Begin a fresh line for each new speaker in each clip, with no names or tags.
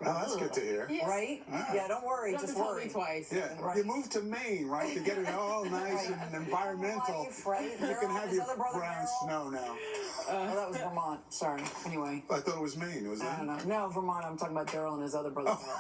Well, that's good to hear.
Yeah.
Right? Yeah, don't worry.
You don't
Just
have to tell
worry.
me twice.
Yeah,
Right.
you moved to Maine, right, to get it all nice
Right.
and environmental.
Life, right?
You
Daryl
can
and
have
his
your
other brother,
brown
Daryl.
snow now.
Oh, that was Vermont. Sorry. Anyway.
I thought it was Maine. Was
I
that?
don't know. No, Vermont. I'm talking about Daryl and his other brother. Daryl.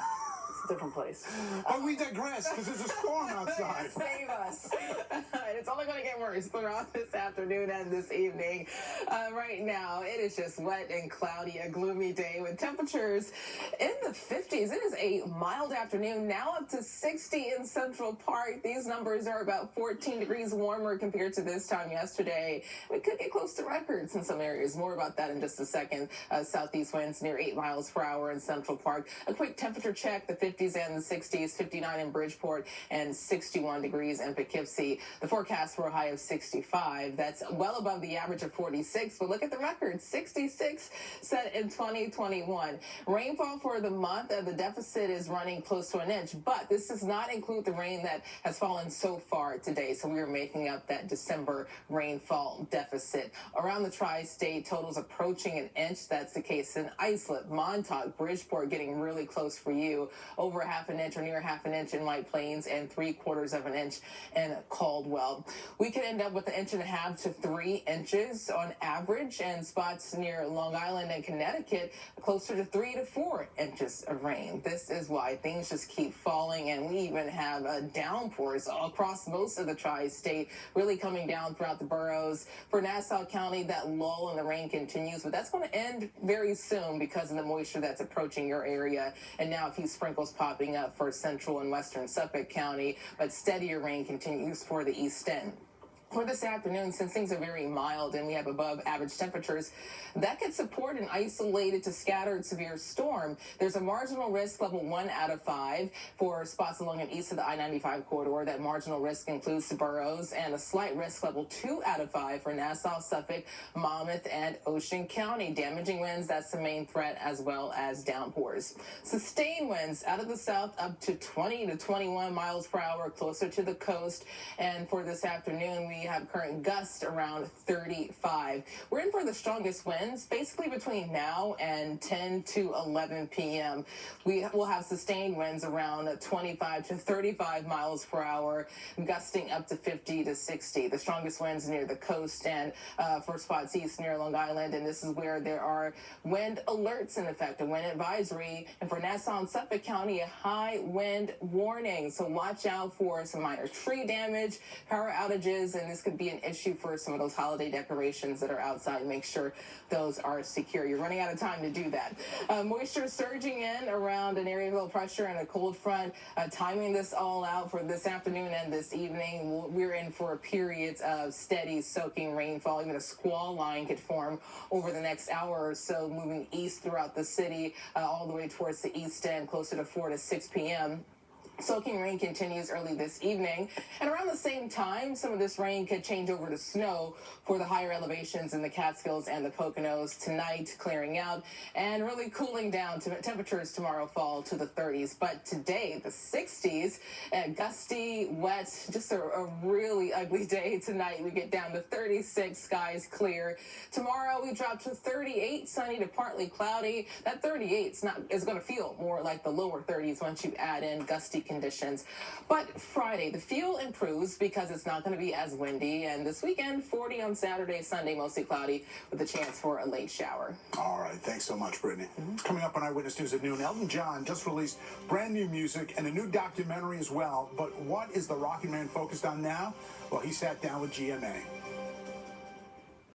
It's a different place.
But we digress because there's a storm outside.
Save us.
And it's only going to get worse throughout this afternoon and this evening. Right now, it is just wet and cloudy, a gloomy day with temperatures in the 50s. It is a mild afternoon, now up to 60 in Central Park. These numbers are about 14 degrees warmer compared to this time yesterday. We could get close to records in some areas. More about that in just a second. Southeast winds near 8 miles per hour in Central Park. A quick temperature check, the 50s and the 60s, 59 in Bridgeport and 61 degrees in Poughkeepsie. The forecast for a high of 65. That's well above the average of 46, but look at the record, 66 set in 2021. Rainfall for the month, the deficit is running close to an inch, but this does not include the rain that has fallen so far today, so we are making up that December rainfall deficit. Around the tri-state, totals approaching an inch. That's the case in Islip, Montauk, Bridgeport, getting really close for you. Over half an inch or near half an inch in White Plains and 3/4 of an inch in Caldwell. We could end up with 1.5 to 3 inches on average, and spots near Long Island and Connecticut closer to 3 to 4 inches of rain. This is why things just keep falling, and we even have downpours across most of the tri-state, really coming down throughout the boroughs. For Nassau County, that lull in the rain continues, but that's going to end very soon because of the moisture that's approaching your area. And now a few sprinkles popping up for central and western Suffolk County, but steadier rain continues for the east end. For this afternoon, since things are very mild and we have above average temperatures, that could support an isolated to scattered severe storm. There's a marginal risk level 1 out of 5 for spots along and east of the I-95 corridor. That marginal risk includes the boroughs, and a slight risk level 2 out of 5 for Nassau, Suffolk, Monmouth, and Ocean County. Damaging winds, that's the main threat, as well as downpours. Sustained winds out of the south up to 20 to 21 miles per hour closer to the coast. And for this afternoon, we have current gusts around 35. We're in for the strongest winds basically between now and 10 to 11 p.m. We will have sustained winds around 25 to 35 miles per hour, gusting up to 50 to 60. The strongest winds near the coast and for spots east near Long Island, and this is where there are wind alerts in effect, a wind advisory, and for Nassau and Suffolk County, a high wind warning. So watch out for some minor tree damage, power outages, and this could be an issue for some of those holiday decorations that are outside. Make sure those are secure. You're running out of time to do that. Moisture surging in around an area of low pressure and a cold front. Timing this all out for this afternoon and this evening, we're in for periods of steady soaking rainfall. Even a squall line could form over the next hour or so, moving east throughout the city, all the way towards the east end, closer to 4 to 6 p.m. Soaking rain continues early this evening, and around the same time, some of this rain could change over to snow for the higher elevations in the Catskills and the Poconos. Tonight, clearing out and really cooling down. Temperatures tomorrow fall to the 30s, but today, the 60s, gusty, wet, just a really ugly day tonight. We get down to 36, skies clear. Tomorrow, we drop to 38, sunny to partly cloudy. That 38 is going to feel more like the lower 30s once you add in gusty conditions. But Friday, the feel improves because it's not going to be as windy. And this weekend, 40 on Saturday, Sunday, mostly cloudy with a chance for a late shower.
All right. Thanks so much, Brittany. Coming up on Eyewitness News at noon, Elton John just released brand new music and a new documentary as well. But what is the Rocket Man focused on now? Well, he sat down with GMA.